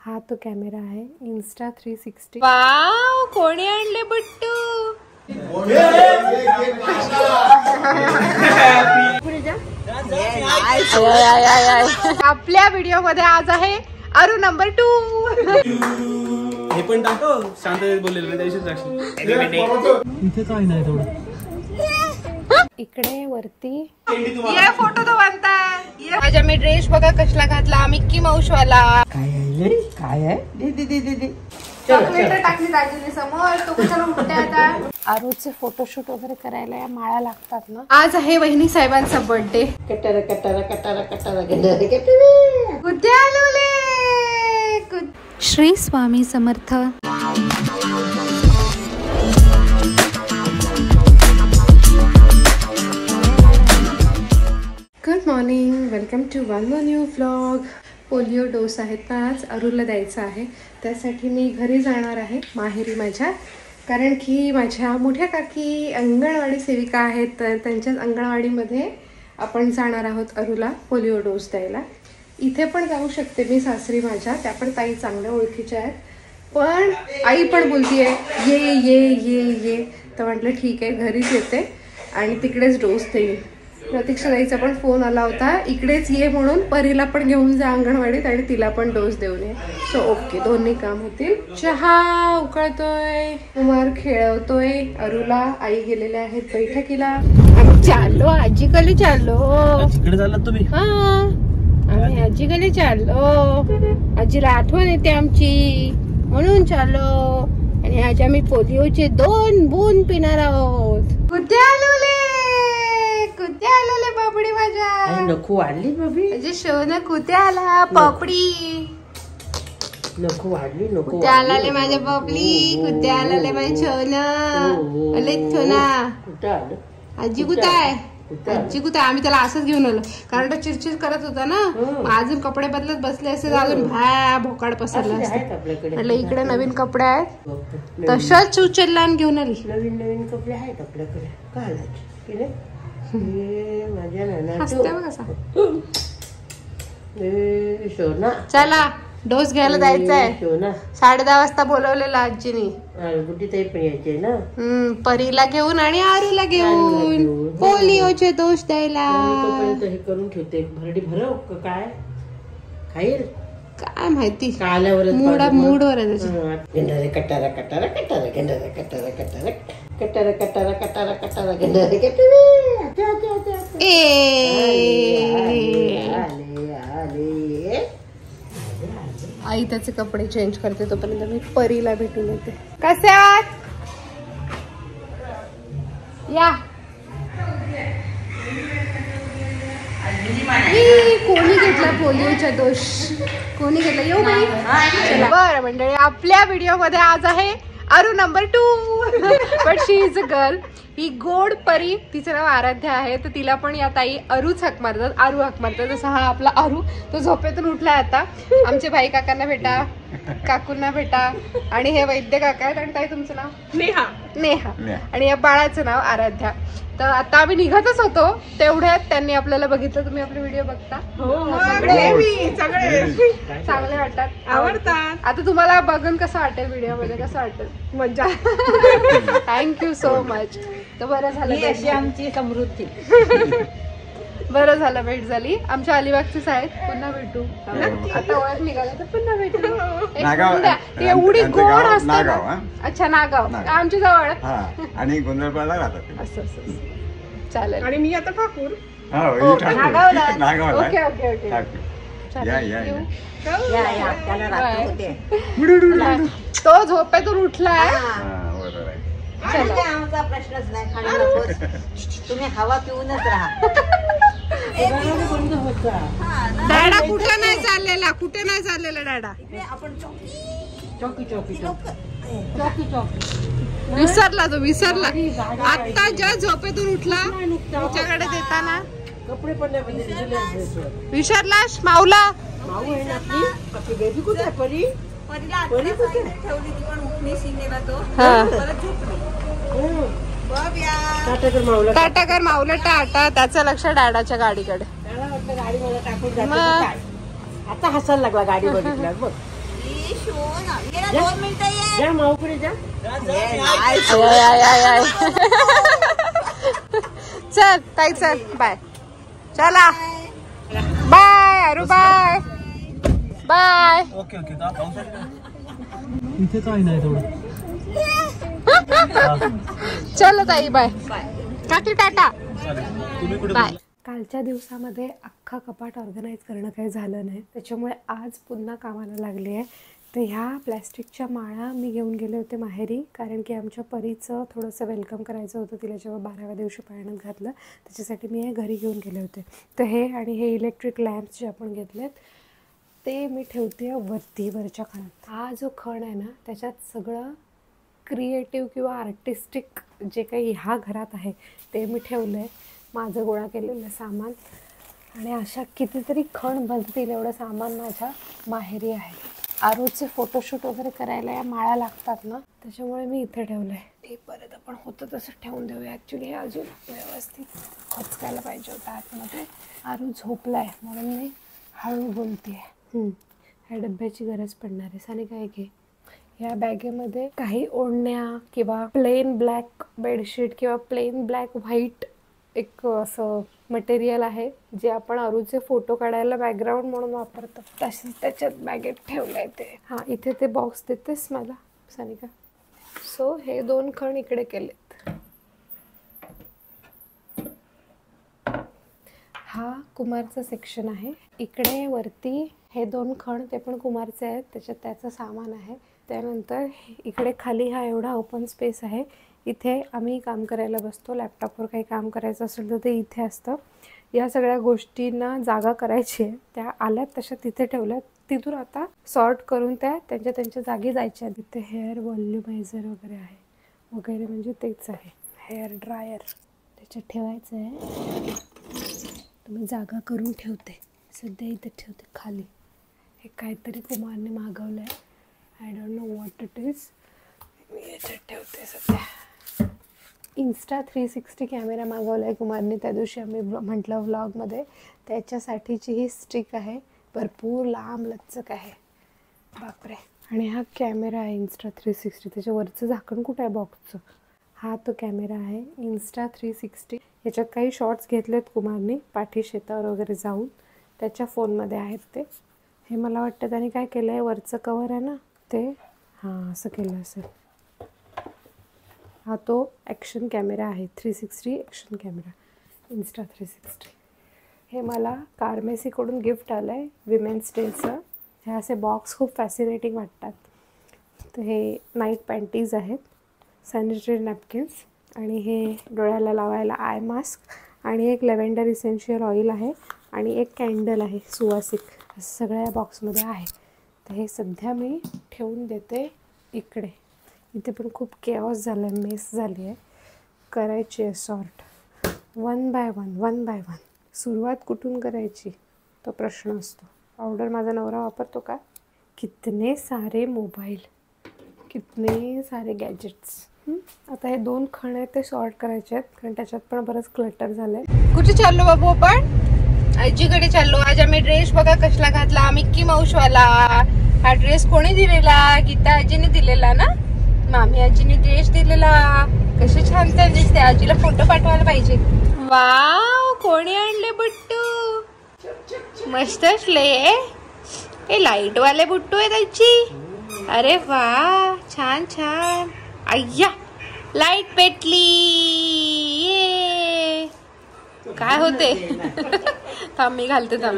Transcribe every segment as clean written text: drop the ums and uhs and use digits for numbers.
हा तो कॅमेरा आहे इन्स्टा 360। वाव, कोणी आणले बुट्टू? आपल्या व्हिडिओ मध्ये आज आहे अरू नंबर 2। हे पण टाको, शांततेत बोललेलं त्या दिवशीच टाकशील। इथे काय नाही थोडं इकडे वरती ये फोटो तो बनताय। माझा मी ड्रेस बघा कसला घातला, मिक्की माऊस वाला। काय आहे दे चॉकलेट टाकली दाजीने समोर, तो कशाला उठते आता। आरूचे फोटोशूट वगैरे करायला या माळा लागतात ना। आज आहे वहिनी साहेबांचा बर्थडे। कटारा कटारा कटारा कटारा कुठे आलोले? Shri Swami Samarth. Good morning, welcome to one more new vlog. Polio dose आहेत ना आज अरूला द्यायचा आहे, त्यासाठी मी घरी जाणार आहे माहेरी माझ्या, कारण की माझ्या मोठ्या काकी अंगणवाडी सेविका आहेत, तर त्यांच्याच अंगणवाडीमध्ये आपण जाणार आहोत अरूला पोलिओ डोस द्यायला। इथे पण जाऊ शकते मी सासरी माझ्या, त्या पण ताई चांगल्या ओळखीच्या आहेत, पण आई पण बोलतीये ये ये ये ये, तर म्हटलं ठीक आहे घरीच येते आणि तिकडेच डोस देईल। प्रतीक्षा ताईचा पण फोन आला होता इकडेच ये म्हणून, परीला पण घेऊन जा अंगणवाडीत आणि तिला पण डोस देऊन ये। सो ओके, दोन्ही काम होतील। चहा उकळतोय, कुमार खेळवतोय अरूला, आई गेलेल्या आहेत बैठकीला। आम्ही चाललो आजीकडे, चाललो तिकडे चाललात तुम्ही? हा, आम्ही आजीकडे चाललो, आजीला आठवण येते आमची म्हणून चाललो। आणि आज आम्ही पोलिओचे 2 बूंद पिणार आहोत। कुठे आलोले, कुठे आलेले बाबडी माझ्या? नको वाढली बाबी, म्हणजे शोन कुठे आला पपडी? नको वाढली, नको कुठे आलाले माझ्या पपली, कुठे आलाले माझ्या छोन? अले छोना, कुठं आलं? आजी कुठे आहे? आजी कुठे? आम्ही त्याला असंच घेऊन आलो, कारण तो चिडचिड करत होता ना, अजून कपडे बदलत बसले असते अजून भा भोकाड पसरला असते। म्हटलं इकडे नवीन कपडे आहेत, तशाच उचलला आणि घेऊन आली। नवीन नवीन कपडे आहेत आपल्याकडे, काय माझ्या शोना, चला डोस घ्यायला जायचंय। शोना 10:30 वाजता बोलवलेला आजीनी। गुड्डी ताई पण यायचे ना, परीला घेऊन आणि आरूला घेऊन पोलिओचे डोस द्यायला। हे करून ठेवते, भरडी भरव काय खाईल काय माहिती, आल्यावर मूडवर गेंडारे कटारा कटारा कटारा गेंडारे कटारा कटारा कटारा कटारा कटारा कटारा गेंडारे आले। आई त्याचे कपडे चेंज करते, तोपर्यंत मी परीला भेटून येते। कसे आहात? या कोणी घेतला पोलिओचा डोस? कोणी घेतला? येऊ बाई, चला। बरं मंडळी, आपल्या व्हिडिओ मध्ये आज आहे Aru number 2, but she is a girl. ही गोड परी, तिचं नाव आराध्या आहे, तर तिला पण या ताई अरूच हाक मारतात, आरू हाक मारतात। जसं हा आपला अरू, तो झोपेतून उठलाय आता। आमचे भाई काकांना भेटा, काकूंना भेटा, आणि हे वैद्य काका आहेत। आणि ताई तुमचं नाव? नेहा। नेहा। आणि या बाळाचं नाव आराध्या। तर आता आम्ही निघतच होतो, तेवढ्यात त्यांनी आपल्याला बघितलं। तुम्ही आपले व्हिडिओ बघता? चांगले वाटतात, आवडतात। आता तुम्हाला बघून कसं वाटेल, व्हिडिओ मध्ये कसं वाटेल? मजा। Thank you so much. तर बरं झालं, आमची समृद्धी। बरं झालं भेट झाली। आमच्या अलिबागचीच आहेत, पुन्हा भेटू। आता ओळख निघाला तर पुन्हा भेटू। एवढी गोड असतात। अच्छा, नागाव आमच्या जवळ, आणि गोंधळपाडला राहतात असं असं। चालेल। आणि मी आता ठाकूर, नागावला। ओके ओके ओके, तो झोपेतून उठलाय। आमचा प्रश्नच नाही, खाली तुम्ही हवा पिऊनच राहा। डाडा कुठे नाही चाललेला, कुठे नाही चाललेला डाडा? आपण चौकी चौकी चौकी विसरला तो, विसरला। आता ज्या झोपेतून उठला तुमच्याकडे देताना कपडे पण विसरलास? माऊला माऊ आहे ना आपली बेबी, कुठे आहे परी? परी कुठे ठेवली ती पण उठली शिंगेला तो, परत झोपली। टाटाकर माऊला टाटा, त्याचं लक्ष डाडाच्या गाडीकडे। गाडी मला टाकून जाते, आता हसायला लागला गाडी बघितल्यावर। बघ 2 मिनिटं ये. जा माऊकडे जा. चल ताई चल बाय. चला बाय अरू बाय बाय. Okay okay. इथेच आहे ना थोडं. चलो ताई बाय. काकी टाटा तुम्ही कुठे बाय. कालच्या दिवसामध्ये अख्खा कपाट ऑर्गनाईज करणं काही झालं नाही, त्याच्यामुळे आज पुन्हा कामाला लागली आहे. तर ह्या प्लॅस्टिकच्या माळा मी घेऊन गेले होते माहेरी, कारण की आमच्या परीचं थोडंसं वेलकम करायचं होतं. तिला जेव्हा 12व्या दिवशी पाळण्यात घातलं त्याच्यासाठी मी हे घरी घेऊन गेले होते. तर हे आणि हे इलेक्ट्रिक लॅम्प्स जे आपण घेतलेत ते मी ठेवते वरच्या खणात. हा जो खण आहे ना त्याच्यात सगळं क्रिएटिव्ह किंवा आर्टिस्टिक जे काही ह्या घरात आहे ते मी ठेवलं आहे, माझं गोळा केलेलं सामान. आणि अशा कितीतरी खण बनतील एवढं सामान माझ्या माहेरी आहे. आरूचे फोटोशूट वगैरे करायला या माळा लागतात ना, त्याच्यामुळे मी इथे ठेवलं आहे. ते परत आपण होतं तसं ठेवून देऊया. ॲक्च्युली हे अजून व्यवस्थित खचकायला पाहिजे होतं आतमध्ये. आरू झोपला आहे म्हणून मी हळू बोलते आहे. ह्या डब्याची गरज पडणार आहे. सानिका काय घे. ह्या बॅगेमध्ये काही ओढण्या किंवा प्लेन ब्लॅक बेडशीट किंवा प्लेन ब्लॅक व्हाईट एक असं मटेरियल आहे जे आपण अरूचे फोटो काढायला बॅकग्राऊंड म्हणून वापरतो. तशीच त्याच्यात बॅगेत ठेवलं आहे ते. हां इथे ते बॉक्स देतेस मला सानिका. सो हे 2 खण इकडे केलेत. हा कुमारचा सेक्शन आहे. इकडे वरती हे 2 खण ते पण कुमारचे आहेत, त्याच्यात त्याचं सामान आहे. त्यानंतर इकडे खाली हा एवढा ओपन स्पेस आहे. इथे आम्ही काम करायला बसतो. लॅपटॉपवर काही काम करायचं असेल तर ते इथे असतं. या सगळ्या गोष्टींना जागा करायची आहे, त्या आल्यात तशा तिथे ठेवल्यात. तिथून आता सॉर्ट करून त्या त्यांच्या जागी जायच्या. तिथे हेअर व्हॉल्युमायझर वगैरे आहे. वगैरे म्हणजे तेच आहे हेअर ड्रायर, त्याच्यात ठेवायचं आहे. तुम्ही जागा करून ठेवते. सध्या इथे ठेवते खाली. हे काहीतरी कुमारने मागवलं आहे. I don't know what it is. मी याच्यात ठेवते सध्या. इन्स्टा 360 कॅमेरा मागवला आहे कुमारने त्या दिवशी आम्ही म्हटलं व्लॉगमध्ये. त्याच्यासाठीची ही स्टिक आहे, भरपूर लांब लचक आहे. बापरे. आणि हा कॅमेरा आहे इन्स्टा 360. त्याच्यावरचं झाकण कुठं आहे बॉक्सचं. हा तो कॅमेरा आहे इन्स्टा 360. याच्यात काही शॉर्ट्स घेतलेत कुमारने पाठी शेतावर वगैरे जाऊन. त्याच्या फोनमध्ये आहेत ते. हे मला वाटतं त्याने काय केलं आहे, वरचं कवर आहे ना ते हां असं केलं असेल. हा तो ॲक्शन कॅमेरा आहे 360 ॲक्शन कॅमेरा इन्स्टा 360. हे मला कार्मेसीकडून गिफ्ट आलं आहे विमेन्स डेचं. हे असे बॉक्स खूप फॅसिनेटिंग वाटतात. तर हे नाईट पॅन्टीज आहेत, सॅनिटरी नॅपकिन्स, आणि हे डोळ्याला लावायला आय मास्क, आणि एक लॅव्हेंडर इसेन्शियल ऑइल आहे, आणि एक कॅन्डल आहे सुवासिक. असं सगळ्या या बॉक्समध्ये आहे. तर हे सध्या मी ठेवून देते इकडे. इथे पण खूप केऑस झालं आहे, मेस झाली आहे. करायची आहे सॉर्ट 1 बाय 1. सुरुवात कुठून करायची तो प्रश्न असतो. पावडर माझा नवरा वापरतो का. कितने सारे मोबाईल, कितने सारे गॅजेट्स. आता हे 2 खण आहेत ते सॉर्ट करायचे आहेत, कारण त्याच्यात पण बरंच क्लटर झालं आहे. कुठे चाललो बाबू आपण. आजीकडे चाललो. आज आम्ही ड्रेस बघा कसला घातला, मिक्की माऊसवाला. हा ड्रेस कोणी दिलेला, गीता आजीने दिलेला ना. मामी आजीने ड्रेस दिलेला. कसे छान त्या दिसते. आजीला फोटो पाठवायला पाहिजे. वाव कोणी आणले बुट्टू. मस्त असले. हे लाईट वाले बुट्टू आहेत आजी. अरे वा छान छान. अय्या लाईट पेटली. काय होते. थांब मी घालते. थांब.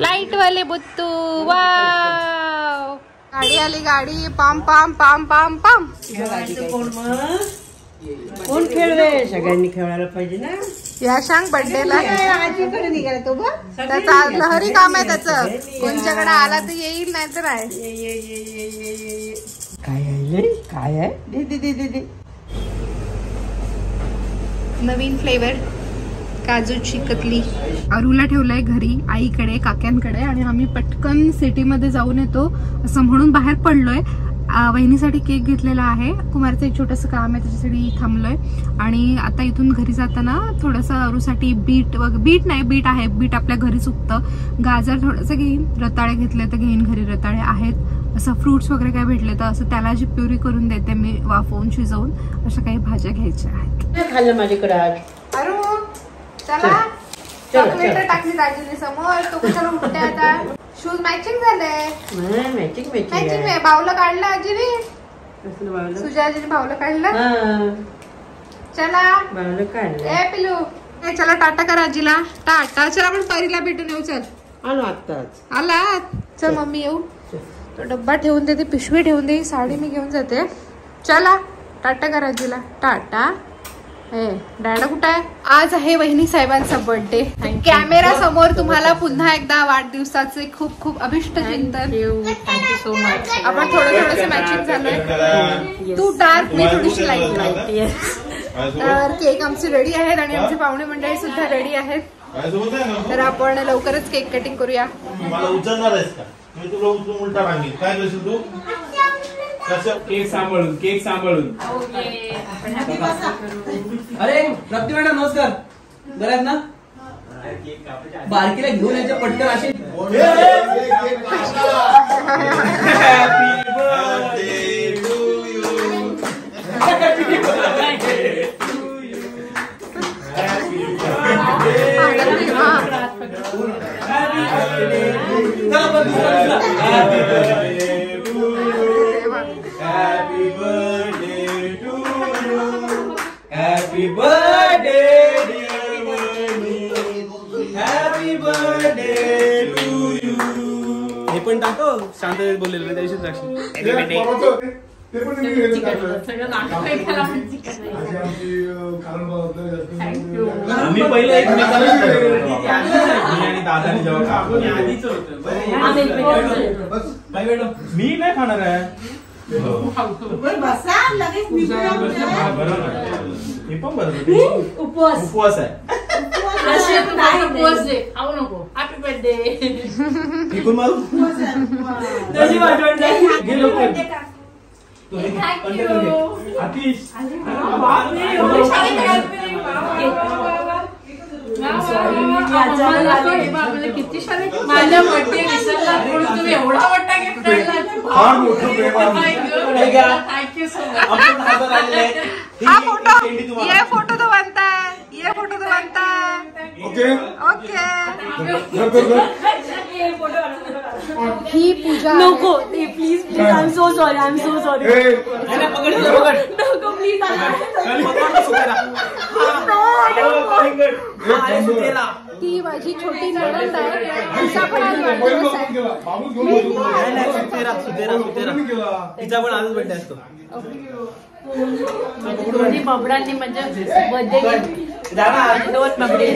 लाईट वाले बुट्टू. वाव गाडी आली. गाडी. Palm palm palm palm palm. कोण खेळवे. सगळ्यांनी खेळायला पाहिजे ना. या सांग बर्थडेला आजीकडे निघाला तो बघ. त्याचं आज लहरी काम आहे त्याचं. कोणच्याकडे आला तर येईल नाही तर आहे. काय आहे काय आहे. दे दे दे दे दे. नवीन फ्लेवर काजूची कतली. अरूला ठेवलंय घरी आईकडे काक्यांकडे, आणि आम्ही पटकन सिटीमध्ये जाऊन येतो असं म्हणून बाहेर पडलोय. वहिनीसाठी केक घेतलेला आहे. कुमारचं एक छोटंसं काम आहे त्याच्यासाठी थांबलोय. आणि आता इथून घरी जाताना थोडंसं अरूसाठी बीट आहे, बीट आपल्या घरीच उगतं. गाजर थोडंसं घेईन, रताळे घेतले तर घेईन, घरी रताळे आहेत. असं फ्रुट्स वगैरे काय भेटले तर असं त्याला जी प्युरी करून देते मी वाफवून शिजवून. अशा काही भाज्या घ्यायच्या आहेत. खाल्लं माझ्याकडे आज. अरू चला, चॉकलेट टाकली दाजीने समोर. तो कशाला उठते आता. शूज मॅचिंग झाले. मॅचिंग बावलं काढलं आजीने. सुजा आजीने बावलं काढलं. चला ए पिलू, ए चला टाटा कर आजीला. टाटा. चल आपण परीला भेटून येऊ. चल आलो आत्ताच. आला. चल मम्मी येऊ. तो डब्बा ठेवून देते, पिशवी ठेवून दे, साडी मी घेऊन जाते. चला टाटा कर आजीला. टाटा. डॅडा कुठं आहे. आज आहे वहिनी साहेबांचा बर्थडे. कॅमेरा समोर तुम्हाला पुन्हा एकदा वाढदिवसाचे खूप खूप अभिष्ट चिंतन. Thank you so much. आपण थोडंसं मॅचिंग झालंय. तू डार्क, मी थोडीशी लाईट. तर केक आमचे रेडी आहेत आणि आमचे पाहुणे मंडळी सुद्धा रेडी आहेत. तर आपण लवकरच केक कटिंग करूया. मला उचलणार आहेस का. मी तुला उचलून उलटा रांगेल. काय करशील तू. केक सांभाळून. अरे रप्ती मॅडम नमस्कार. बरं आहेत ना. बारकीला घेऊन यायच्या पटकन असे. Happy birthday dear Vani. Happy birthday to you. हे पण टाको. शांत बोललेलं त्या दिवशीच राखशील. मी पहिले आणि दादाने जेव्हा मी नाही खाणार आहे. उपवास आहे. Happy birthday. किती शाळेत माझ्या बर्थडे विसरला. तुम्ही एवढा मोठा गिफ्ट थँक्यू सो मच. हा फोटो, ये फोटो तो बनता है. ये फोटो तो बनता है. ओके. ही पूजा नको please I am so sorry. नको प्लीज. ती माझी छोटी नणंद आहे. तिचा पण आज वाढदिवस आहे. तिचा पण आजच बर्थडे असतो. दोन्ही बबडांनी म्हणजे बर्थडे 2 बबडे.